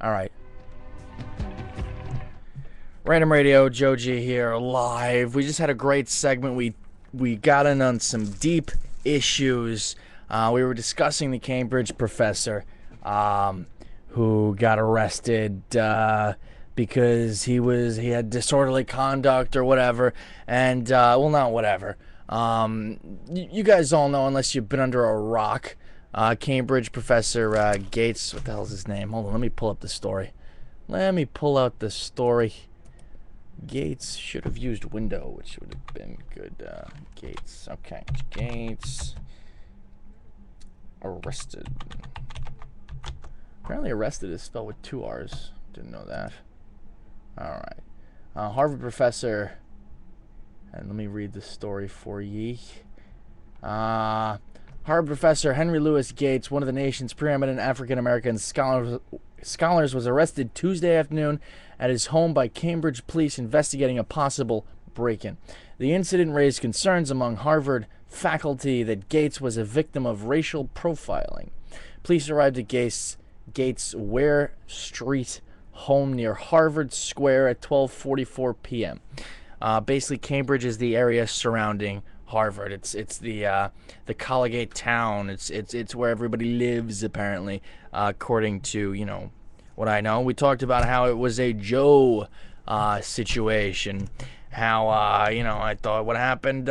All right. Random Radio, Joe G here, live. We just had a great segment. We got in on some deep issues. We were discussing the Cambridge professor who got arrested because he had disorderly conduct or whatever. And, well, not whatever. You guys all know, unless you've been under a rock, Cambridge professor Gates, what the hell's his name? Hold on, let me pull up the story. Let me pull out the story. Gates should have used window, which would have been good. Gates, okay. Gates arrested. Apparently arrested is spelled with 2 R's. Didn't know that. Alright. Harvard professor, and let me read the story for ye. Harvard professor Henry Louis Gates, one of the nation's preeminent African-American scholars, was arrested Tuesday afternoon at his home by Cambridge police investigating a possible break-in. The incident raised concerns among Harvard faculty that Gates was a victim of racial profiling. Police arrived at Gates' Ware Street home near Harvard Square at 12:44 p.m. Basically, Cambridge is the area surrounding Harvard. It's the Collegate town. It's where everybody lives, apparently, according to what I know. We talked about how it was a Joe situation. How I thought what happened.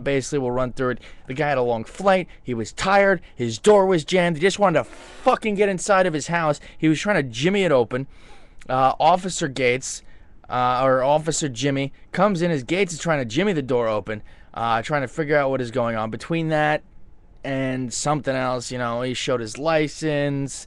Basically, we'll run through it. The guy had a long flight. He was tired. His door was jammed. He just wanted to fucking get inside of his house. He was trying to jimmy it open. Officer Gates, or Officer Jimmy, comes in as Gates is trying to jimmy the door open. Trying to figure out what is going on. Between that and something else, he showed his license.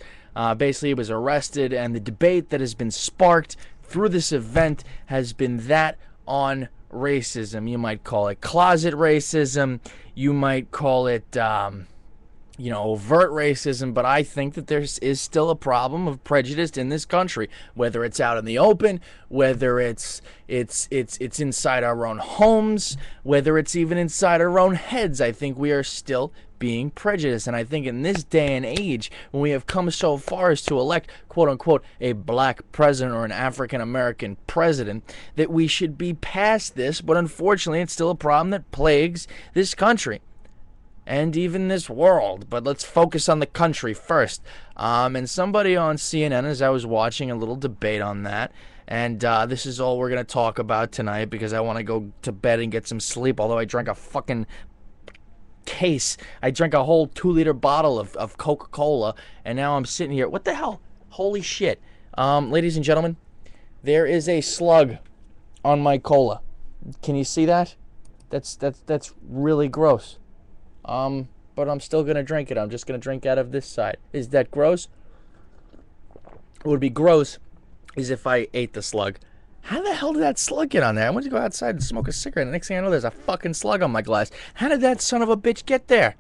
Basically, he was arrested, and the debate that has been sparked through this event has been that on racism. You might call it closet racism. You might call it, overt racism. But I think that there is still a problem of prejudice in this country, whether it's out in the open, whether it's inside our own homes, whether it's even inside our own heads. I think we are still being prejudiced. And I think in this day and age, when we have come so far as to elect, quote unquote, a black president or an African American president, that we should be past this. But unfortunately, it's still a problem that plagues this country and even this world. But let's focus on the country first. And somebody on CNN, as I was watching a little debate on that, and this is all we're going to talk about tonight because I want to go to bed and get some sleep, although I drank a fucking case. I drank a whole 2-liter bottle of Coca-Cola, and now I'm sitting here. What the hell? Holy shit. Ladies and gentlemen, there is a slug on my cola. Can you see that? That's really gross. But I'm still going to drink it. I'm just going to drink out of this side. Is that gross? What would be gross is if I ate the slug. How the hell did that slug get on there? I went to go outside and smoke a cigarette. The next thing I know, there's a fucking slug on my glass. How did that son of a bitch get there?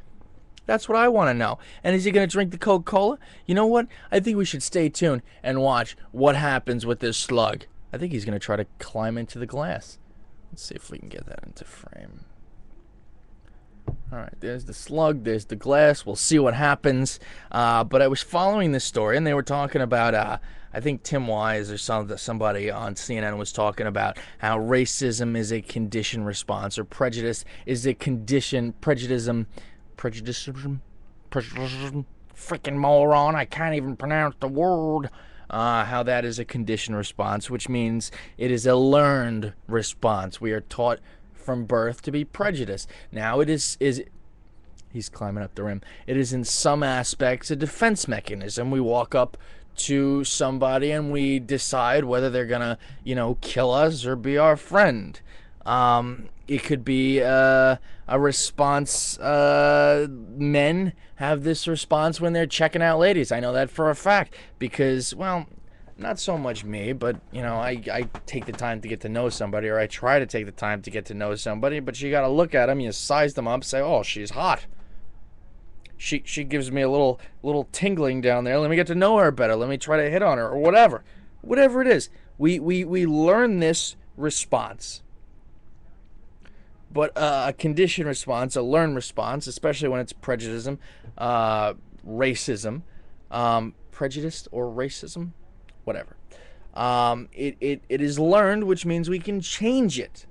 That's what I want to know. And is he going to drink the Coca-Cola? You know what? I think we should stay tuned and watch what happens with this slug. I think he's going to try to climb into the glass. Let's see if we can get that into frame. All right, there's the slug, there's the glass. We'll see what happens. But I was following this story, and they were talking about, I think Tim Wise or somebody on CNN was talking about how racism is a conditioned response, or prejudice is a conditioned, prejudicism, freaking moron, I can't even pronounce the word. How that is a conditioned response, which means it is a learned response. We are taught from birth to be prejudiced. Now it is he's climbing up the rim. It is in some aspects a defense mechanism. We walk up to somebody and we decide whether they're gonna, kill us or be our friend. It could be a response. Men have this response when they're checking out ladies. I know that for a fact because, well, not so much me, but, I take the time to get to know somebody, or I try to take the time to get to know somebody, but you got to look at them, you size them up, say, oh, she's hot. She gives me a little tingling down there. Let me get to know her better. Let me try to hit on her, or whatever. Whatever it is. We learn this response. But a conditioned response, a learned response, especially when it's racism, prejudiced or racism, whatever. It is learned, which means we can change it.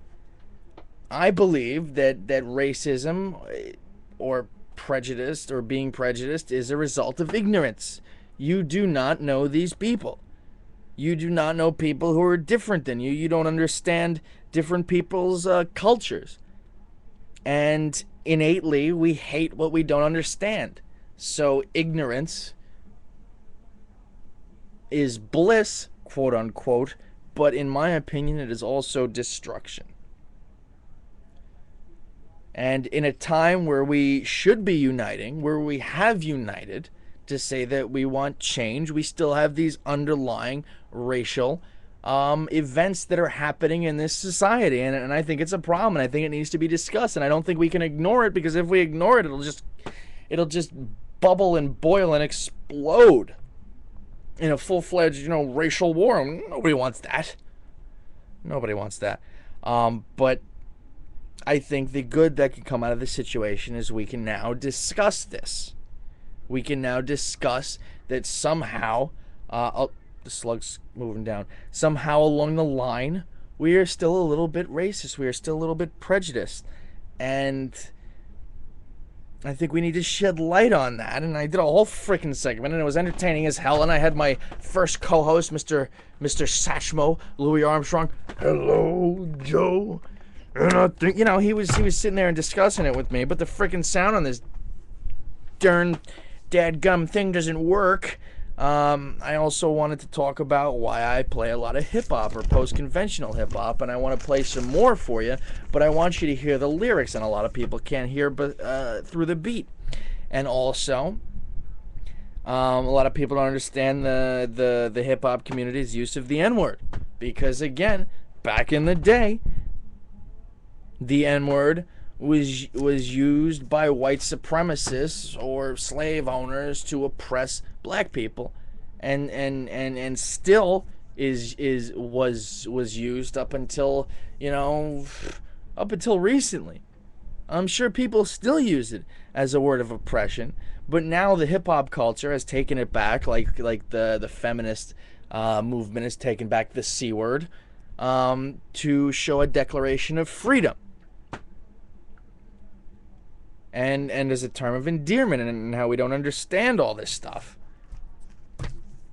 I believe that racism or prejudice or being prejudiced is a result of ignorance. You do not know these people. You do not know people who are different than you. You don't understand different people's cultures. And innately, we hate what we don't understand. So ignorance is bliss, quote unquote, but in my opinion, it is also destruction. And in a time where we should be uniting, where we have united to say that we want change, we still have these underlying racial events that are happening in this society. And I think it's a problem, and I think it needs to be discussed. And I don't think we can ignore it, because if we ignore it, it'll just bubble and boil and explode in a full-fledged, racial war. Nobody wants that. Nobody wants that. But I think the good that can come out of this situation is we can now discuss this. We can now discuss that somehow, the slug's moving down, somehow along the line, we are still a little bit racist. We are still a little bit prejudiced. And I think we need to shed light on that. And I did a whole freaking segment, and it was entertaining as hell. And I had my first co-host, Mr. Satchmo, Louis Armstrong. Hello, Joe. And I think, he was sitting there and discussing it with me, but the freaking sound on this darn dadgum thing doesn't work. I also wanted to talk about why I play a lot of hip-hop or post-conventional hip-hop, and I want to play some more for you, but I want you to hear the lyrics, and a lot of people can't hear through the beat. And also, a lot of people don't understand the hip-hop community's use of the N-word, because, again, back in the day, the N-word was used by white supremacists or slave owners to oppress black people, and still was used up until recently. I'm sure people still use it as a word of oppression, but now the hip hop culture has taken it back, like the feminist movement has taken back the C word to show a declaration of freedom. And as a term of endearment, and how we don't understand all this stuff.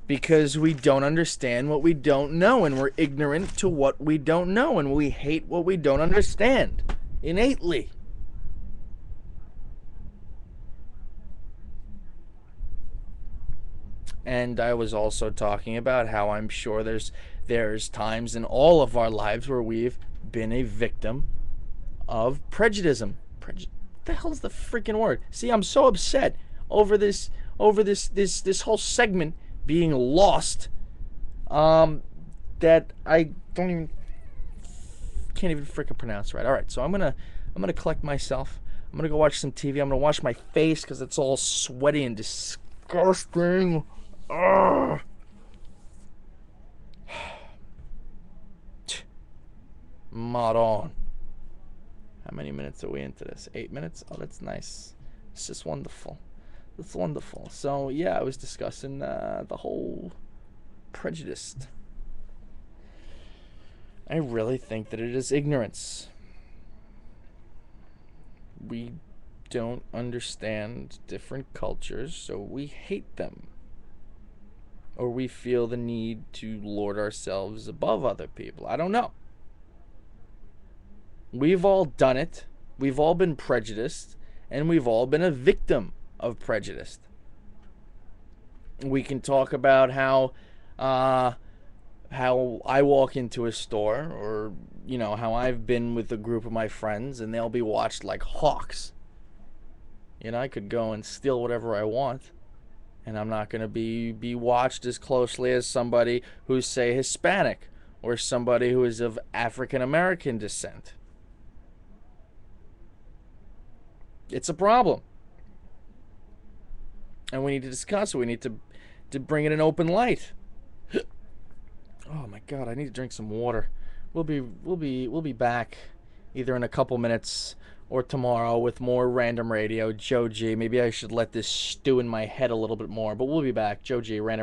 Because we don't understand what we don't know, and we're ignorant to what we don't know, and we hate what we don't understand innately. And I was also talking about how I'm sure there's times in all of our lives where we've been a victim of prejudice. What the hell's the freaking word? See, I'm so upset over this whole segment being lost that I can't even freaking pronounce right. All right, so I'm gonna collect myself. I'm gonna go watch some TV. I'm gonna wash my face because it's all sweaty and disgusting. Ugh. Mod on. How many minutes are we into this? 8 minutes? Oh, that's nice. It's just wonderful. It's wonderful. So, yeah, I was discussing the whole prejudice. I really think that it is ignorance. We don't understand different cultures, so we hate them. Or we feel the need to lord ourselves above other people. I don't know. We've all done it. We've all been prejudiced, and we've all been a victim of prejudice. We can talk about how I walk into a store, or how I've been with a group of my friends, and they'll be watched like hawks. I could go and steal whatever I want, and I'm not going to be watched as closely as somebody who's, say, Hispanic, or somebody who is of African American descent. It's a problem. And we need to discuss it. We need to bring it in open light. Oh my God, I need to drink some water. We'll be back either in a couple minutes or tomorrow with more random radio. Joe G. Maybe I should let this stew in my head a little bit more, but we'll be back. Joe G. Random